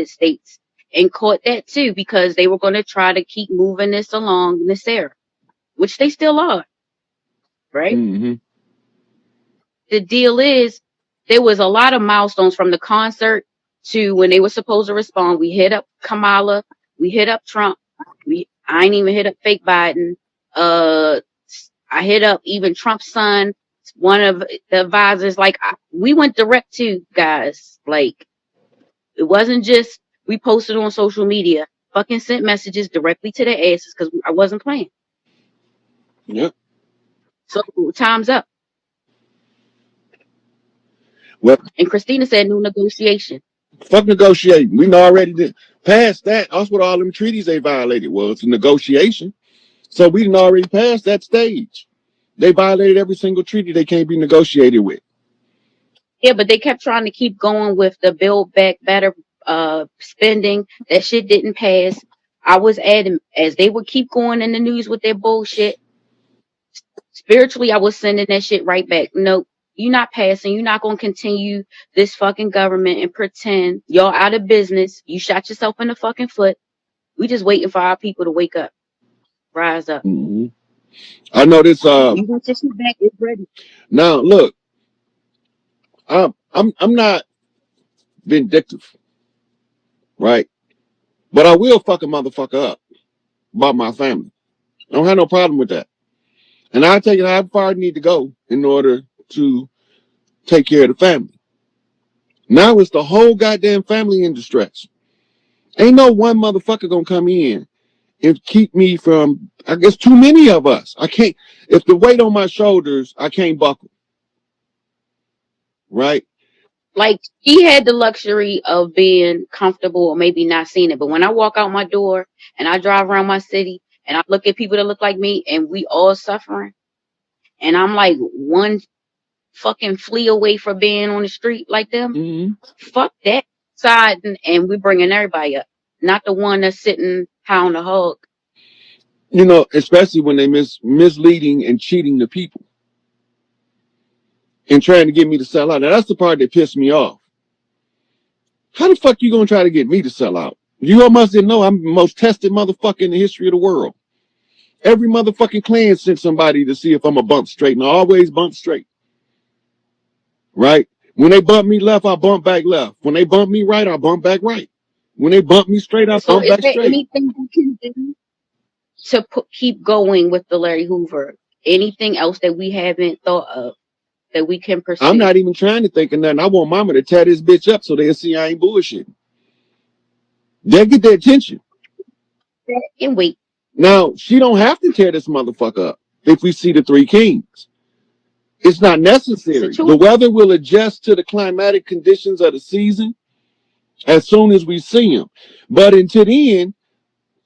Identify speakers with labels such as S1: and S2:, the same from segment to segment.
S1: States and caught that too, because they were going to try to keep moving this along in this era, which they still are, right?
S2: Mm-hmm.
S1: The deal is, there was a lot of milestones from the concert to when they were supposed to respond. We hit up Kamala, we hit up Trump, I ain't even hit up fake Biden. I hit up even Trump's son, one of the advisors. Like, we went direct to guys. Like, it wasn't just we posted on social media. Fucking sent messages directly to their asses because I wasn't playing.
S2: Yep.
S1: So time's up.
S2: Well,
S1: And Christina said no negotiation.
S2: fuck negotiating. We already did past that. That's what all them treaties they violated was a negotiation. So we didn't already pass that stage. They violated every single treaty they can't be negotiated with.
S1: Yeah, but they kept trying to keep going with the Build Back Better spending. That shit didn't pass. I was adamant as they would keep going in the news with their bullshit. Spiritually, I was sending that shit right back. Nope, you're not passing. You're not going to continue this fucking government and pretend y'all out of business. You shot yourself in the fucking foot. We just waiting for our people to wake up, rise up.
S2: Mm-hmm. I know this.
S1: You want your shit back? It's ready.
S2: Now look, I'm not vindictive, right? But I will fuck a motherfucker up about my family. I don't have no problem with that. And I'll tell you how far I need to go in order to take care of the family. Now it's the whole goddamn family in distress. Ain't no one motherfucker gonna come in and keep me from, I guess, too many of us. I can't, if the weight on my shoulders, I can't buckle. Right?
S1: Like, she had the luxury of being comfortable or maybe not seeing it. But when I walk out my door and I drive around my city and I look at people that look like me and we all suffering, and I'm like one fucking flea away from being on the street like them,
S2: Mm-hmm.
S1: fuck that side, and we're bringing everybody up, not the one that's sitting high on the hog.
S2: You know, especially when they misleading and cheating the people and trying to get me to sell out. Now that's the part that pissed me off. How the fuck you gonna try to get me to sell out? You almost didn't know I'm the most tested motherfucker in the history of the world. Every motherfucking clan sent somebody to see if I'm a bump straight, and I always bump straight. Right? When they bump me left, I bump back left. When they bump me right, I bump back right. When they bump me straight, I
S1: So
S2: bump
S1: is
S2: back
S1: there
S2: straight.
S1: anything you can do to keep going with the Larry Hoover? Anything else that we haven't thought of that we can pursue?
S2: I'm not even trying to think of nothing. I want mama to tear this bitch up so they'll see I ain't bullshitting. They'll get their attention.
S1: And wait.
S2: Now, she don't have to tear this motherfucker up if we see the three kings. It's not necessary. The weather will adjust to the climatic conditions of the season as soon as we see them. But until then,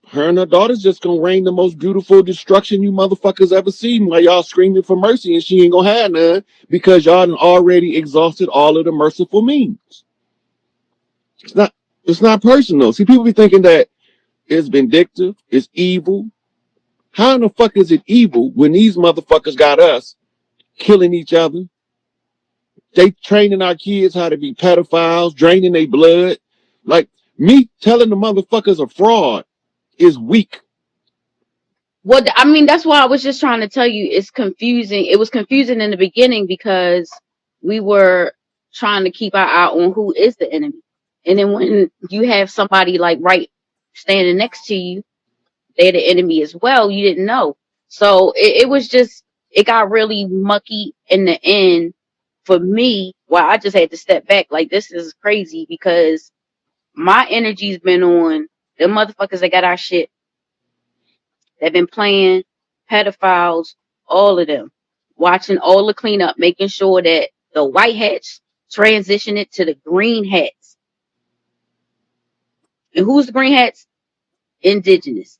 S2: her and her daughter's just gonna rain the most beautiful destruction you motherfuckers ever seen while y'all screaming for mercy, and she ain't gonna have none because y'all done already exhausted all of the merciful means. It's not personal. See, people be thinking that it's vindictive, it's evil. How in the fuck is it evil when these motherfuckers got us killing each other? They training our kids how to be pedophiles, draining their blood. Like, me telling the motherfuckers a fraud is weak.
S1: Well, I mean, that's why I was just trying to tell you it's confusing. It was confusing in the beginning because we were trying to keep our eye on who is the enemy. And then when you have somebody like right standing next to you, they're the enemy as well. You didn't know. So it was just, it got really mucky in the end for me. Well, I just had to step back. Like, this is crazy because my energy's been on the motherfuckers that got our shit. They've been playing pedophiles, all of them, watching all the cleanup, making sure that the white hats transition it to the green hats. And who's the green hats? Indigenous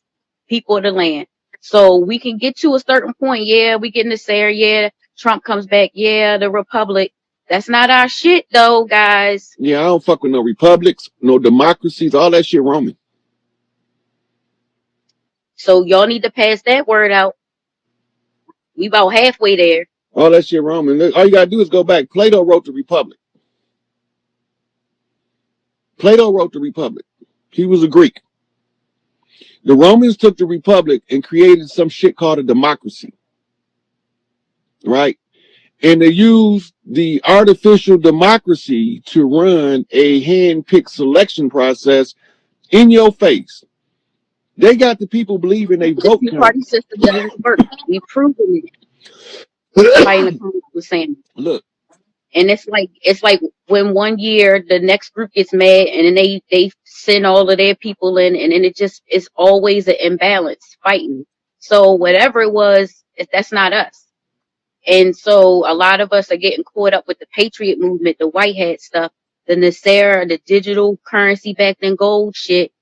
S1: people of the land. So we can get to a certain point. Yeah, we getting this there. Yeah, Trump comes back. Yeah, the Republic. That's not our shit though, guys.
S2: Yeah, I don't fuck with no republics, no democracies, all that shit Roman.
S1: So y'all need to pass that word out. We about halfway there.
S2: All that shit Roman. All you gotta do is go back. Plato wrote the Republic. Plato wrote the Republic. He was a Greek. The Romans took the Republic and created some shit called a democracy, right? And they used the artificial democracy to run a hand-picked selection process in your face. They got the people believing they
S1: The
S2: vote count.
S1: two-party system doesn't work. We've proven it. Somebody in the comments was saying.
S2: Look.
S1: And it's like when one year the next group gets mad and then they send all of their people in, and then it's always an imbalance fighting. So whatever it was, that's not us. And so a lot of us are getting caught up with the patriot movement, the white hat stuff, the Nasara, the digital currency backed in gold shit.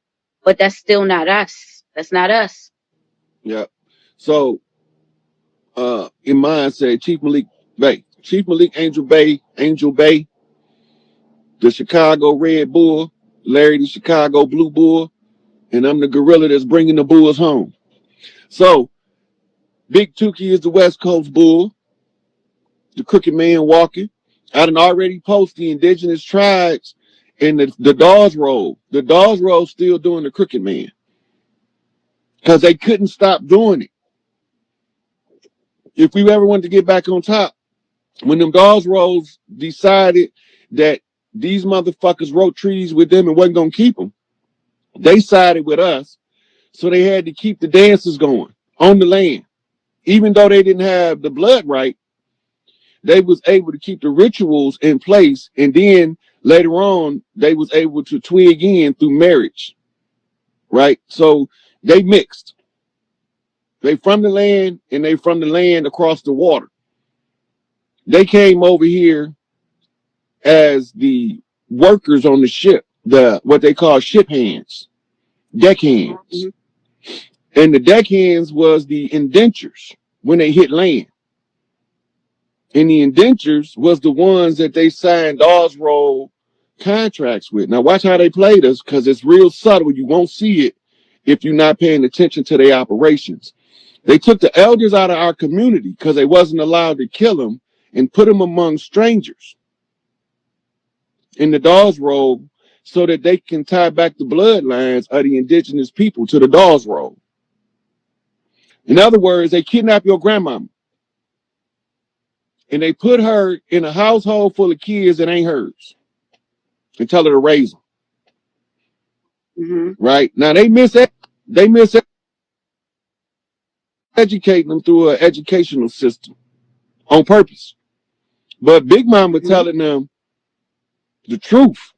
S1: But that's still not us. That's not us.
S2: Yeah. So in mine said Chief Malik Bay. Chief Malik Angel Bay, the Chicago Red Bull, Larry the Chicago Blue Bull, and I'm the gorilla that's bringing the bulls home. So Big Tukey is the West Coast Bull, the Crooked Man walking. I done already post the indigenous tribes in the Dawes Roll. The Dawes Roll still doing the Crooked Man because they couldn't stop doing it. If we ever wanted to get back on top, when them Dawes Rolls decided that these motherfuckers wrote treaties with them and wasn't going to keep them, they sided with us. So they had to keep the dances going on the land. Even though they didn't have the blood right, they was able to keep the rituals in place. And then later on, they was able to twig in through marriage, right? So they mixed. They from the land and they from the land across the water. They came over here as the workers on the ship, what they call ship hands, deckhands. Mm-hmm. And the deckhands was the indentures when they hit land. And the indentures was the ones that they signed Osroll contracts with. Now watch how they played us, because it's real subtle. You won't see it if you're not paying attention to their operations. They took the elders out of our community because they wasn't allowed to kill them and put them among strangers in the Dawes Roll so that they can tie back the bloodlines of the indigenous people to the Dawes Roll. In other words, they kidnap your grandmama and they put her in a household full of kids that ain't hers and tell her to raise them. Mm-hmm. Right? Now they miseducating them through an educational system on purpose. But Big Mama mm-hmm. telling them the truth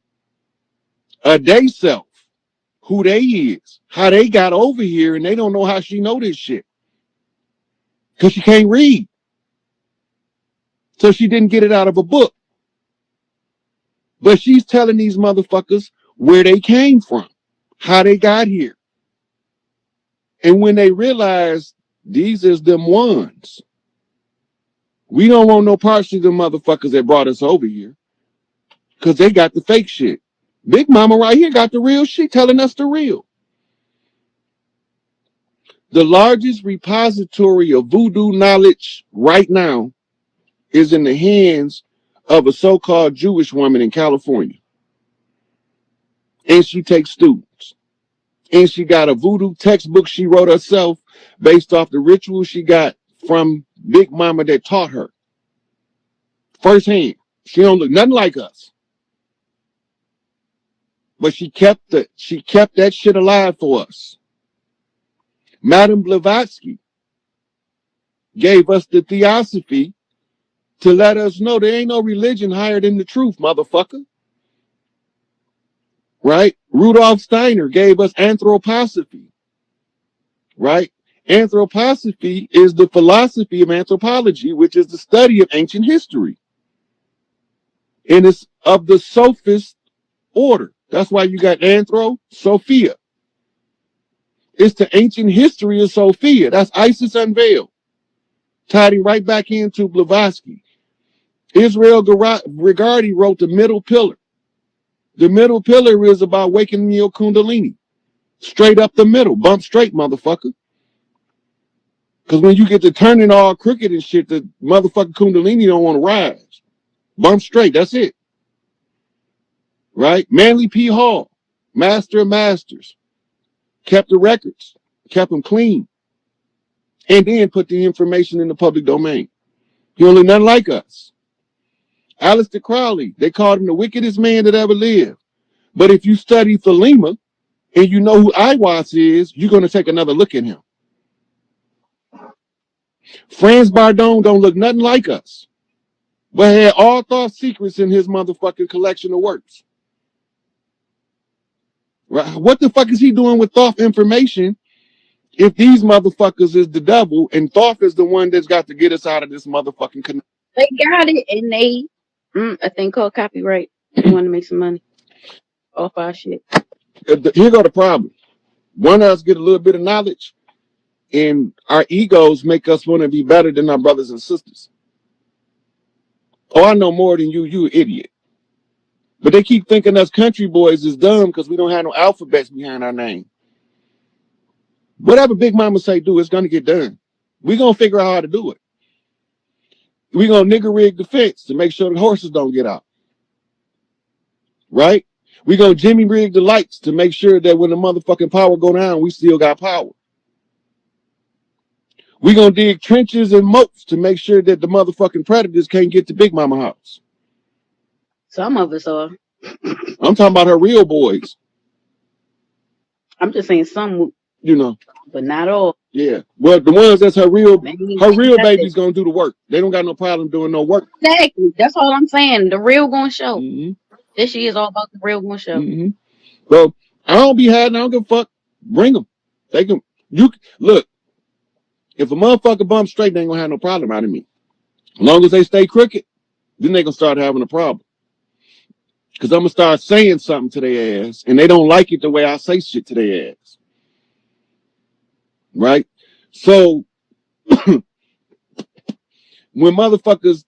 S2: of they self, who they is, how they got over here, and they don't know how she know this shit. Because she can't read. So she didn't get it out of a book. But she's telling these motherfuckers where they came from, how they got here. And when they realize these is them ones, we don't want no parts of them motherfuckers that brought us over here. Because they got the fake shit. Big Mama right here got the real shit, telling us the real. The largest repository of voodoo knowledge right now is in the hands of a so-called Jewish woman in California. And she takes students. And she got a voodoo textbook she wrote herself based off the rituals she got from Big Mama that taught her. Firsthand. She don't look nothing like us. But she kept that shit alive for us. Madame Blavatsky gave us the theosophy to let us know there ain't no religion higher than the truth, motherfucker. Right? Rudolf Steiner gave us anthroposophy. Right? Anthroposophy is the philosophy of anthropology, which is the study of ancient history. And it's of the sophist order. That's why you got Anthro, Sophia. It's the ancient history of Sophia. That's Isis unveiled. Tied it right back into Blavatsky. Israel Regardie wrote The Middle Pillar. The middle pillar is about waking your kundalini. Straight up the middle. Bump straight, motherfucker. Because when you get to turning all crooked and shit, the motherfucking kundalini don't want to rise. Bump straight. That's it. right? Manly P. Hall, master of masters, kept the records, kept them clean, and then put the information in the public domain. He don't look nothing like us. Aleister Crowley, they called him the wickedest man that ever lived. But if you study Thelema and you know who Iwas is, you're going to take another look at him. Franz Bardone don't look nothing like us, but had all Thoth secrets in his motherfucking collection of works. Right? What the fuck is he doing with Thoth information if these motherfuckers is the devil and Thoth is the one that's got to get us out of this motherfucking connection?
S1: They got it, and they a thing called copyright. They want to make some money off our shit.
S2: Here go the problem. One of us get a little bit of knowledge, and our egos make us want to be better than our brothers and sisters. Oh, I know more than you, you idiot. But they keep thinking us country boys is dumb because we don't have no alphabets behind our name. Whatever Big Mama say do, it's going to get done. We're going to figure out how to do it. We're going to nigger rig the fence to make sure the horses don't get out. Right? We're going to Jimmy rig the lights to make sure that when the motherfucking power go down, we still got power. We're going to dig trenches and moats to make sure that the motherfucking predators can't get to Big Mama house.
S1: Some of us are.
S2: I'm talking about her real boys.
S1: I'm just saying some,
S2: you know,
S1: but not all.
S2: Yeah. Well, the ones that's her real baby's going to do the work. They don't got no problem doing no work.
S1: Exactly. That's all I'm saying. The real going to show. This year is all about the real going to show.
S2: So I don't be hiding. I don't give a fuck. Bring them. They can. You look. If a motherfucker bump straight, they ain't gonna have no problem out of me. As long as they stay crooked, then they gonna start having a problem. Cause I'm gonna start saying something to their ass, and they don't like it the way I say shit to their ass. Right? So when motherfuckers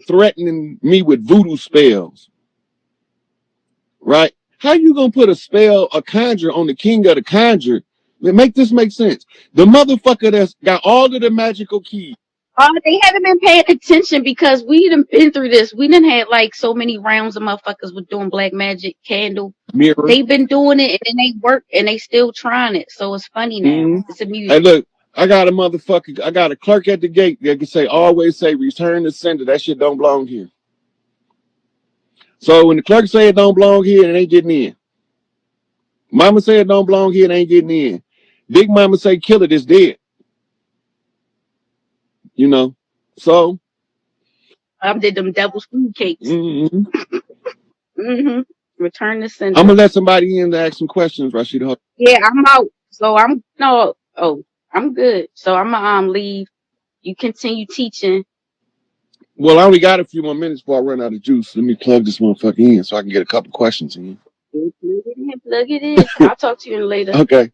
S2: threatening me with voodoo spells, right? How you gonna put a spell, a conjure on the king of the conjure? Make this make sense. The motherfucker that's got all of the magical keys.
S1: Oh, they haven't been paying attention because we done been through this. We done had like so many rounds of motherfuckers with doing black magic candle.
S2: Mirror.
S1: They've been doing it and then they work and they still trying it. So it's funny now. It's amusing.
S2: Hey, look, I got a clerk at the gate that can say, always say, return to sender. That shit don't belong here. So when the clerk say it don't belong here, it ain't getting in. Mama say it don't belong here, it ain't getting in. Big Mama say kill it, it's dead. You know, so
S1: I did them devil's food cakes. Return to sender.
S2: I'm gonna let somebody in to ask some questions, Rashida.
S1: Yeah, I'm out. So I'm good. So I'm gonna leave. You continue teaching.
S2: Well, I only got a few more minutes before I run out of juice. Let me plug this motherfucker in so I can get a couple questions in.
S1: Plug it in. I'll talk to you later.
S2: Okay.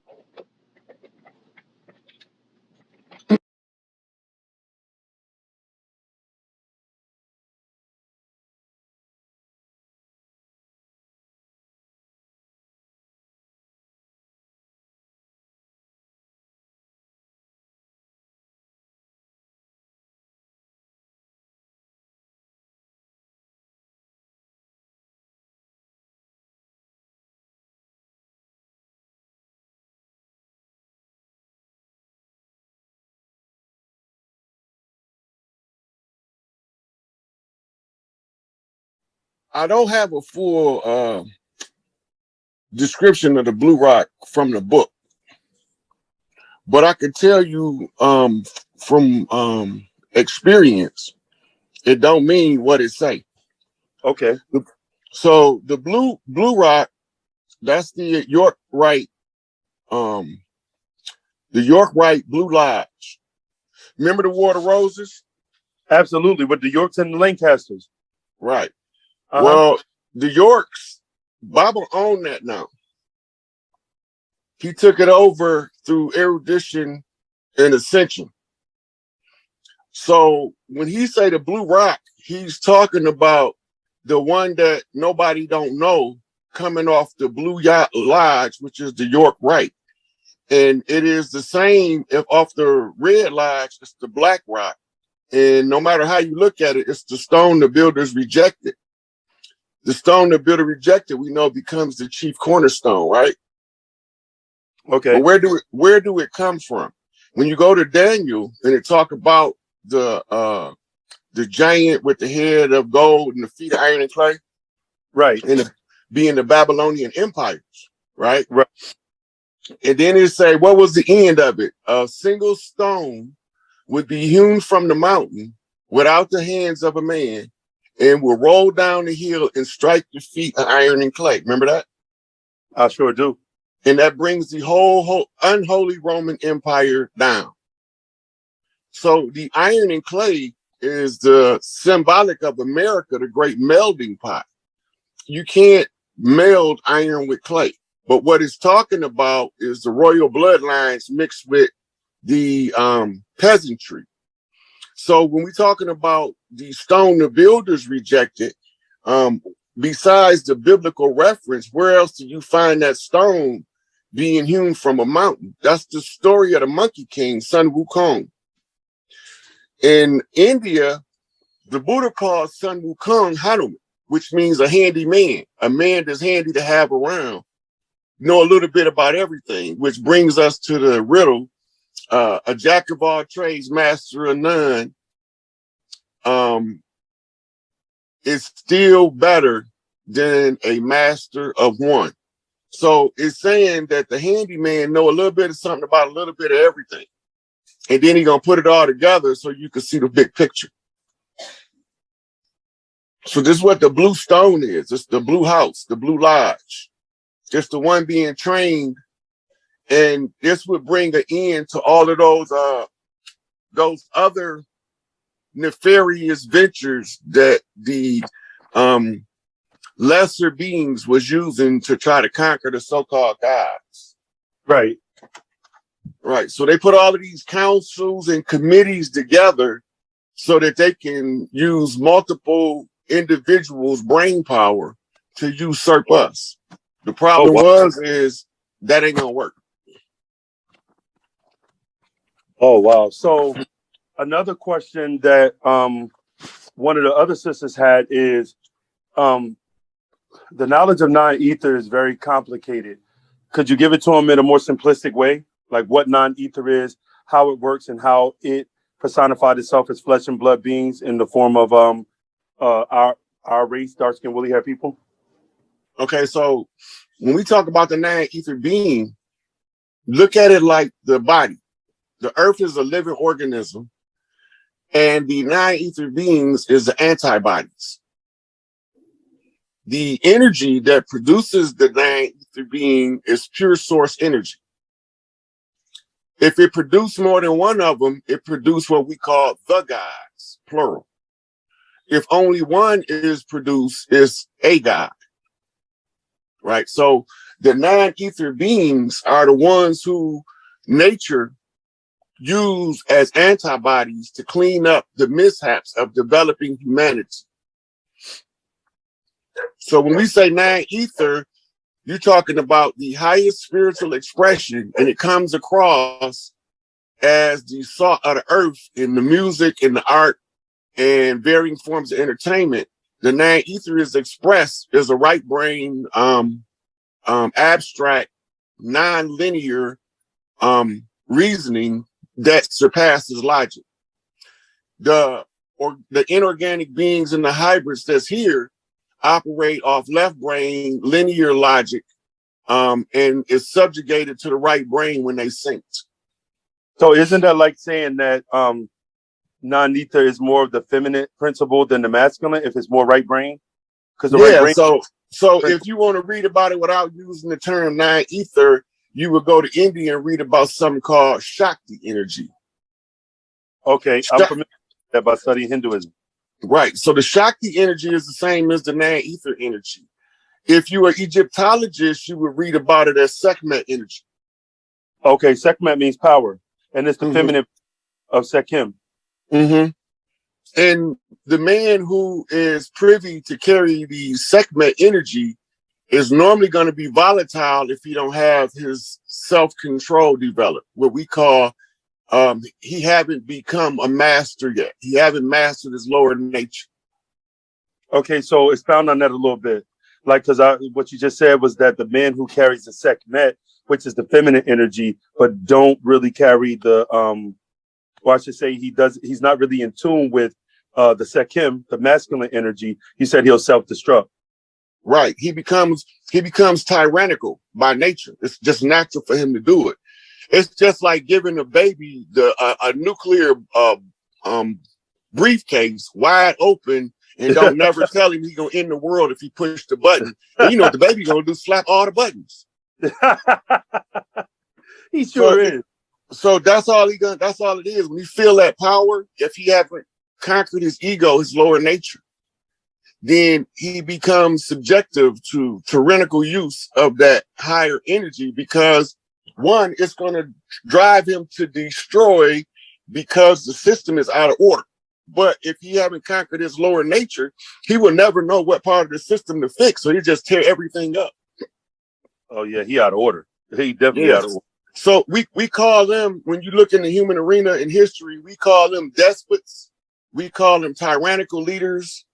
S2: I don't have a full description of the blue rock from the book, but I can tell you from experience, it don't mean what it say.
S3: Okay.
S2: So the blue rock, that's the York Rite, the York Rite Blue Lodge. Remember the War of the Roses?
S3: Absolutely, with the Yorks and the Lancasters.
S2: Right. Well, the Yorks, Baba owned that now. He took it over through erudition and ascension. So when he say the blue rock, he's talking about the one that nobody don't know coming off the Blue Lodge, which is the York Rite. And it is the same if off the Red Lodge, it's the Black Rock. And no matter how you look at it, it's the stone the builders rejected. the stone the builder rejected, we know becomes the chief cornerstone, right?
S3: Okay.
S2: But where do it come from? When you go to Daniel and it talk about the giant with the head of gold and the feet of iron and clay,
S3: Right.
S2: and being the Babylonian empires, right?
S3: Right.
S2: And then it say, what was the end of it? A single stone would be hewn from the mountain without the hands of a man and will roll down the hill and strike the feet of iron and clay. Remember that?
S3: I sure do.
S2: And that brings the whole unholy Roman Empire down. So the iron and clay is the symbolic of America, the great melding pot. You can't meld iron with clay. But what it's talking about is the royal bloodlines mixed with the peasantry. So when we're talking about the stone the builders rejected, besides the biblical reference, where else do you find that stone being hewn from a mountain? That's the story of the Monkey King, Sun Wukong. In India, the Buddha called Sun Wukong Hanuman, which means a handy man, a man that's handy to have around, know a little bit about everything, which brings us to the riddle. A jack of all trades, master of none, is still better than a master of one. So it's saying that the handyman know a little bit of something about a little bit of everything. And then he's going to put it all together so you can see the big picture. So this is what the blue stone is. It's the blue house, the blue lodge. It's the one being trained. And this would bring an end to all of those other nefarious ventures that the lesser beings was using to try to conquer the so-called gods.
S3: Right.
S2: Right. So they put all of these councils and committees together so that they can use multiple individuals' brain power to usurp us. The problem is that ain't gonna work.
S3: Oh, wow. So another question that one of the other sisters had is the knowledge of non-ether is very complicated. Could you give it to them in a more simplistic way? Like what non-ether is, how it works, and how it personified itself as flesh and blood beings in the form of our race, dark-skinned woolly hair people?
S2: Okay, so when we talk about the non-ether being, look at it like the body. The earth is a living organism, and the non-ether beings is the antibodies. The energy that produces the non-ether being is pure source energy. If it produced more than one of them, it produced what we call the gods, plural. If only one is produced, it's a god, right? So the non-ether beings are the ones who nature used as antibodies to clean up the mishaps of developing humanity. So when we say non-ether, you're talking about the highest spiritual expression, and it comes across as the salt of the earth in the music and the art and varying forms of entertainment. The non-ether is expressed as a right brain, abstract, non-linear reasoning that surpasses logic. The inorganic beings and the hybrids that's here operate off left brain linear logic, and is subjugated to the right brain when they synced.
S3: So isn't that like saying that non-ether is more of the feminine principle than the masculine if it's more right brain? Because the right brain.
S2: So if you want to read about it without using the term non-ether, you would go to India and read about something called Shakti energy.
S3: Okay, I'm familiar with that by studying Hinduism.
S2: Right. So the Shakti energy is the same as the non-ether energy. If you were Egyptologist, you would read about it as Sekhmet energy.
S3: Okay, Sekhmet means power, and it's the feminine of Sekhem.
S2: Mm-hmm. And the man who is privy to carry the Sekhmet energy is normally going to be volatile if he don't have his self-control developed, what we call he haven't become a master yet. He haven't mastered his lower nature.
S3: Okay, so expound on that a little bit. Like, because what you just said was that the man who carries the Sekhmet, which is the feminine energy, but don't really carry the or I should say he's not really in tune with the Sekhem, the masculine energy. He said he'll self-destruct.
S2: Right. He becomes tyrannical by nature. It's just natural for him to do it. It's just like giving a baby a nuclear briefcase wide open and don't never tell him he's gonna end the world if he push the button. And you know what the baby gonna do? Slap all the buttons.
S3: He sure is.
S2: So that's all that's all it is. When you feel that power, if he haven't conquered his ego, his lower nature, then he becomes subjective to tyrannical use of that higher energy, because one, it's going to drive him to destroy because the system is out of order. But if he haven't conquered his lower nature, he will never know what part of the system to fix. So he just tear everything up.
S3: Oh yeah, he out of order. He definitely out of order.
S2: So we call them, when you look in the human arena in history, we call them despots. We call them tyrannical leaders,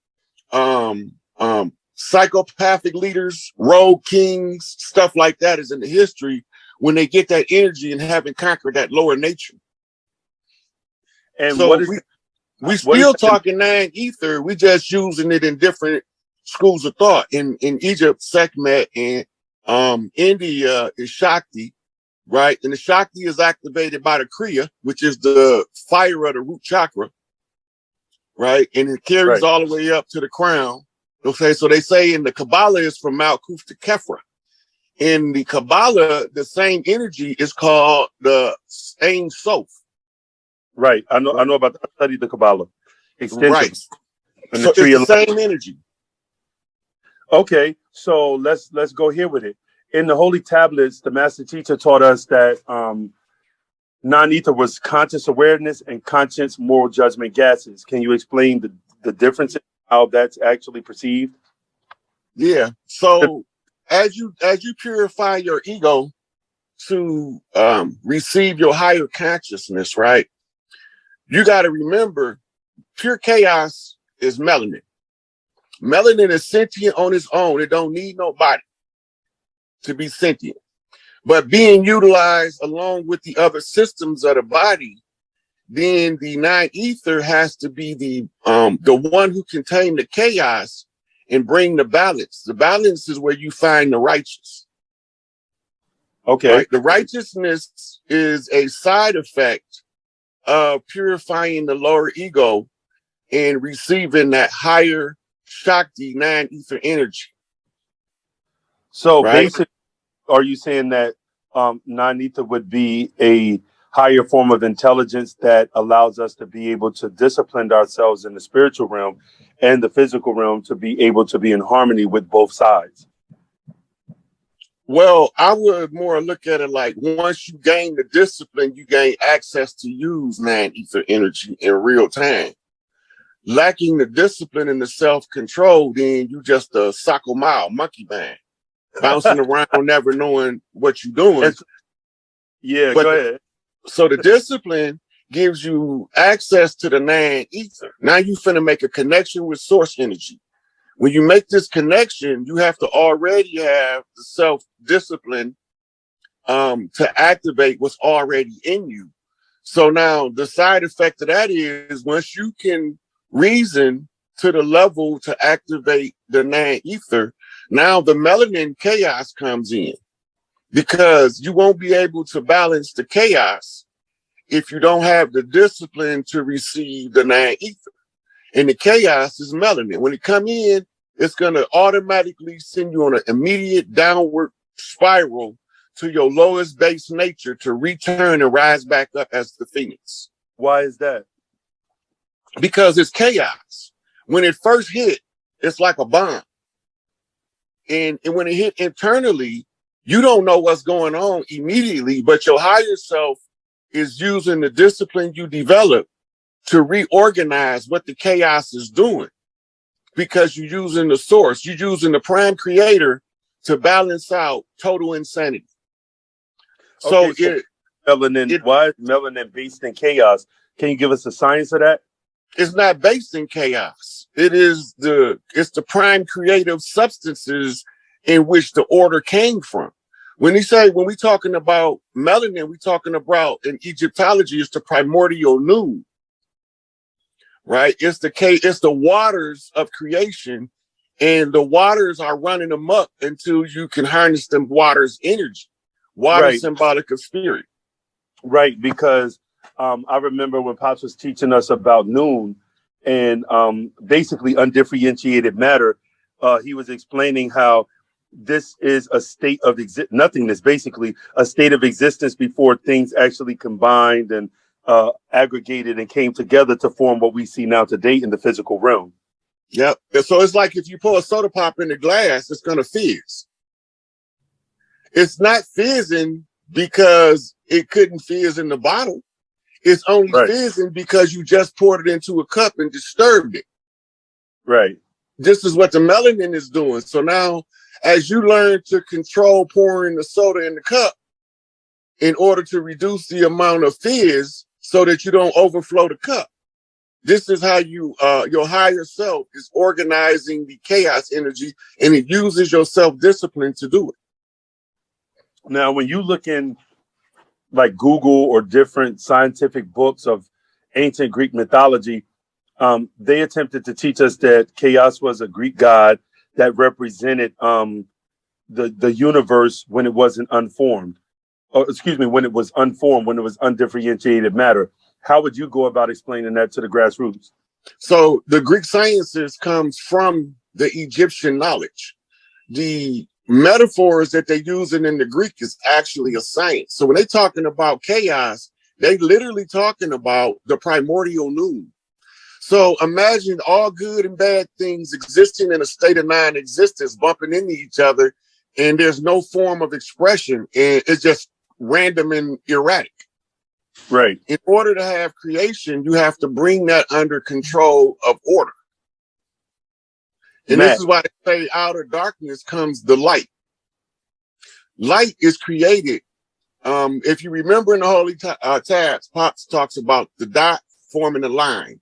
S2: psychopathic leaders, rogue kings, stuff like that is in the history when they get that energy and haven't conquered that lower nature. And so we still talking nine ether. We just using it in different schools of thought. In Egypt, Sekhmet, and India is Shakti, right? And the Shakti is activated by the Kriya, which is the fire of the root chakra, right? And it carries all the way up to the crown. Okay, so they say in the Kabbalah is from Mount Kuf to Kefra. In the Kabbalah, the same energy is called the Ein Sof.
S3: Right, I know about that. I studied the Kabbalah extensively.
S2: Right, so it's the same energy.
S3: Okay, so let's go here with it. In the Holy Tablets, the Master Teacher taught us that non-ether was conscious awareness and conscious moral judgment gases. Can you explain the difference in how that's actually perceived? Yeah. So as you purify your ego to receive your higher consciousness, right? You got to remember, pure chaos is melanin. Melanin is sentient on its own. It don't need nobody to be sentient. But being utilized along with the other systems of the body, then the non-ether has to be the one who contain the chaos and bring the balance. The balance is where you find the righteous. Okay. Right? The righteousness is a side effect of purifying the lower ego and receiving that higher Shakti non-ether energy. So basically, are you saying that non-ether would be a higher form of intelligence that allows us to be able to discipline ourselves in the spiritual realm and the physical realm to be able to be in harmony with both sides? Well, I would more look at it like once you gain the discipline, you gain access to use non-ether energy in real time. Lacking the discipline and the self-control, then you just a sock-o-mile monkey band, bouncing around, never knowing what you're doing. Yeah, but go ahead. So the discipline gives you access to the non-ether. Now you finna make a connection with source energy. When you make this connection, you have to already have the self-discipline to activate what's already in you. So now the side effect of that is once you can reason to the level to activate the non-ether, now the melanin chaos comes in, because you won't be able to balance the chaos if you don't have the discipline to receive the non-ether. And the chaos is melanin. When it come in, it's going to automatically send you on an immediate downward spiral to your lowest base nature to return and rise back up as the phoenix. Why is that? Because it's chaos. When it first hit, it's like a bomb. And when it hit internally, you don't know what's going on immediately, but your higher self is using the discipline you develop to reorganize what the chaos is doing, because you're using the source, you're using the prime creator to balance out total insanity. Okay, so melanin, why is melanin based in chaos? Can you give us a science of that?
S2: It's not based in chaos. It's the prime creative substances in which the order came from. When we talking about melanin, we talking about in Egyptology, it's the primordial noon, right? It's the waters of creation, and the waters are running amok until you can harness them waters' energy. Water
S3: Right.
S2: symbolic of spirit.
S3: Right, because I remember when Pops was teaching us about noon and basically undifferentiated matter, he was explaining how this is a state of nothingness, basically a state of existence before things actually combined and aggregated and came together to form what we see now today in the physical realm.
S2: Yep. So it's like if you pour a soda pop in the glass, it's going to fizz. It's not fizzing because it couldn't fizz in the bottle. It's only fizzing because you just poured it into a cup and disturbed it.
S3: Right.
S2: This is what the melanin is doing. So now, as you learn to control pouring the soda in the cup in order to reduce the amount of fizz so that you don't overflow the cup, this is how your higher self is organizing the chaos energy, and it uses your self-discipline to do it.
S3: Now, when you look in like Google or different scientific books of ancient Greek mythology, they attempted to teach us that chaos was a Greek god that represented the universe when it wasn't unformed. Or excuse me, when it was unformed, when it was undifferentiated matter. How would you go about explaining that to the grassroots?
S2: So the Greek sciences comes from the Egyptian knowledge. The metaphors that they're using in the Greek is actually a science. So when they're talking about chaos, they literally talking about the primordial noon. So imagine all good and bad things existing in a state of non-existence, bumping into each other, and there's no form of expression, and it's just random and erratic.
S3: Right.
S2: In order to have creation, you have to bring that under control of order. And This is why they say out of darkness comes the light. Light is created. If you remember in the Holy Tabs, Pops talks about the dot forming a line.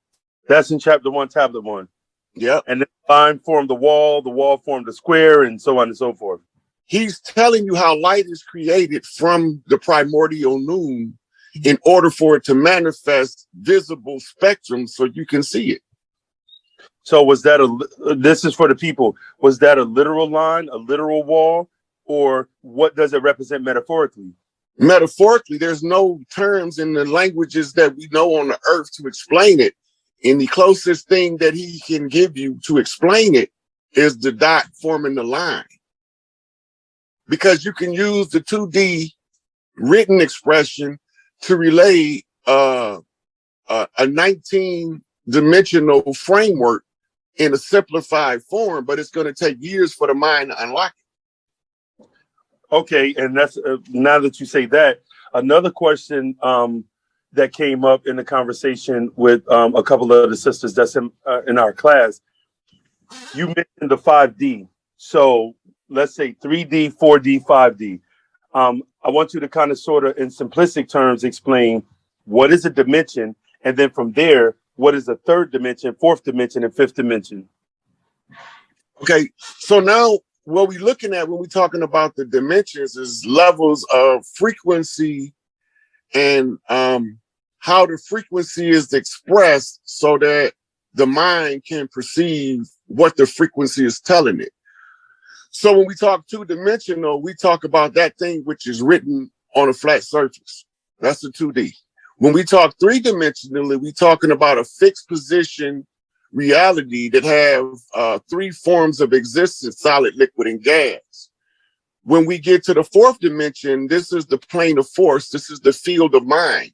S3: That's in chapter 1, tablet 1.
S2: Yep.
S3: And then the line formed the wall formed the square, and so on and so forth.
S2: He's telling you how light is created from the primordial noon in order for it to manifest visible spectrum so you can see it.
S3: So was that this is for the people, was that a literal line, a literal wall, or what does it represent metaphorically?
S2: Metaphorically, there's no terms in the languages that we know on the earth to explain it. And the closest thing that he can give you to explain it is the dot forming the line. Because you can use the 2D written expression to relay a 19-dimensional framework in a simplified form, but it's going to take years for the mind to unlock it.
S3: Okay, and that's now that you say that, another question that came up in the conversation with a couple of the sisters that's in our class. You mentioned the 5D. So let's say 3D, 4D, 5D. I want you to kind of sort of in simplistic terms explain what is a dimension, and then from there, what is a third dimension, fourth dimension, and fifth dimension?
S2: Okay, so now what we're looking at when we're talking about the dimensions is levels of frequency and how the frequency is expressed so that the mind can perceive what the frequency is telling it. So when we talk two-dimensional, we talk about that thing which is written on a flat surface. That's the 2D. When we talk three-dimensionally, we're talking about a fixed position reality that have three forms of existence: solid, liquid, and gas. When we get to the fourth dimension, this is the plane of force. This is the field of mind.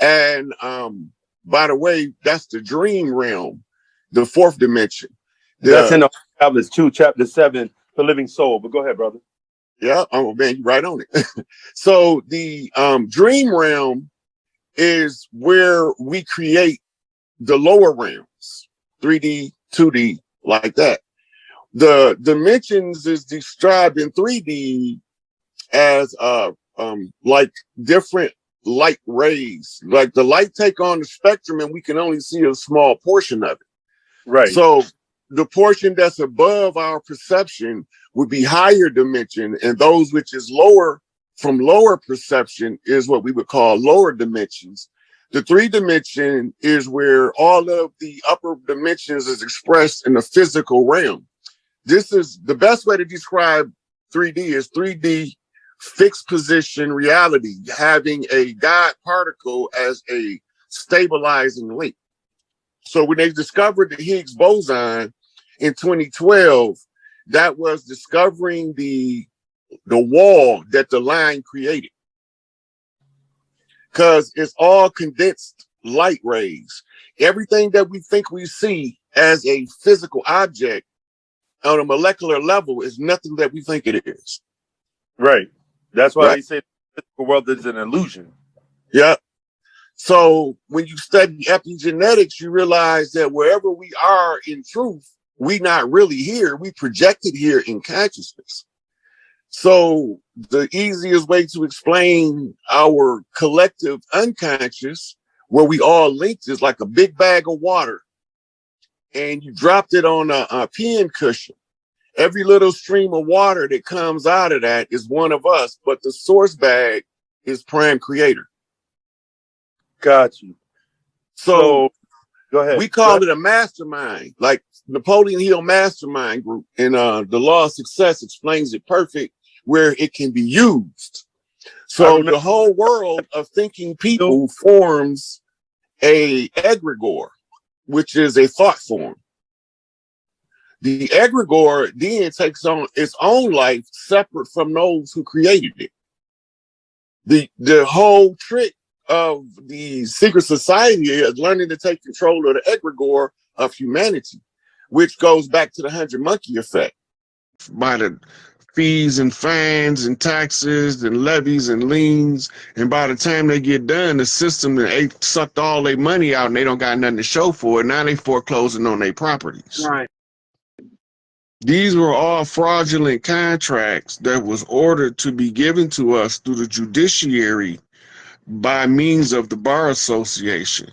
S2: And by the way, that's the dream realm, the fourth dimension.
S3: That's in the tablets 2, chapter 7, the living soul. But go ahead, brother.
S2: Yeah, oh man, you're right on it. So the dream realm is where we create the lower realms, 3D, 2D, like that. The dimensions is described in 3D as like different light rays. Like the light take on the spectrum and we can only see a small portion of it.
S3: Right.
S2: So the portion that's above our perception would be higher dimension, and those which is lower from lower perception is what we would call lower dimensions. The 3D is where all of the upper dimensions is expressed in the physical realm. This is the best way to describe 3D is 3D fixed position reality, having a God particle as a stabilizing link. So when they discovered the Higgs boson in 2012, that was discovering the wall that the line created. Because it's all condensed light rays. Everything that we think we see as a physical object on a molecular level is nothing that we think it is.
S3: Right. That's why
S2: Right.
S3: they say the physical world is an illusion.
S2: Yeah. So when you study epigenetics, you realize that wherever we are in truth, we not really here. We projected here in consciousness. So the easiest way to explain our collective unconscious, where we all linked, is like a big bag of water, and you dropped it on a pin cushion. Every little stream of water that comes out of that is one of us, but the source bag is Prime Creator.
S3: Got you. So go ahead.
S2: We call it a mastermind, like Napoleon Hill Mastermind Group, and the Law of Success explains it perfect, where it can be used. So the whole world of thinking people forms a egregore, which is a thought form. The egregore then takes on its own life separate from those who created it. The whole trick of the secret society is learning to take control of the egregore of humanity, which goes back to the 100 monkey effect. By the fees and fines and taxes and levies and liens, and by the time they get done, the system that sucked all their money out and they don't got nothing to show for it. Now they foreclosing on their properties.
S1: Right.
S2: These were all fraudulent contracts that was ordered to be given to us through the judiciary by means of the Bar Association.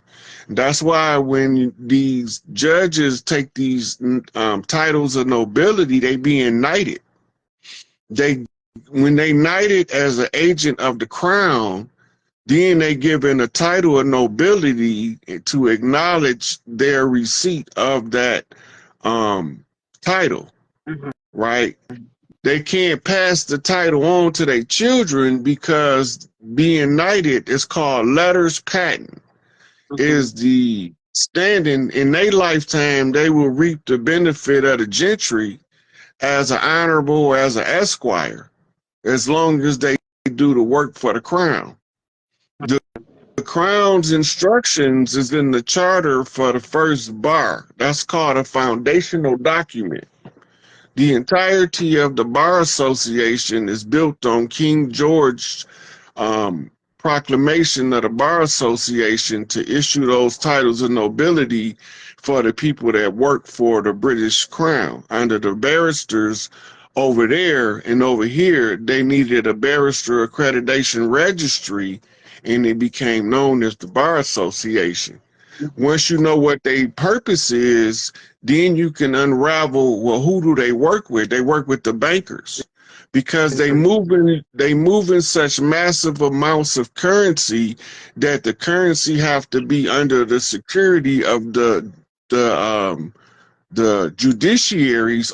S2: That's why when these judges take these titles of nobility, they being knighted. When they knighted as an agent of the crown, then they given a title of nobility to acknowledge their receipt of that title, right? They can't pass the title on to their children because being knighted is called letters patent. Is the standing in their lifetime, they will reap the benefit of the gentry as an honorable, as an esquire, as long as they do the work for the crown. The crown's instructions is in the charter for the first bar. That's called a foundational document. The entirety of the Bar Association is built on King George's proclamation of the Bar Association to issue those titles of nobility for the people that work for the British Crown. Under the barristers over there and over here, they needed a barrister accreditation registry, and it became known as the Bar Association. Once you know what their purpose is, then you can unravel, well, who do they work with? They work with the bankers, because they move in such massive amounts of currency that the currency have to be under the security of the judiciaries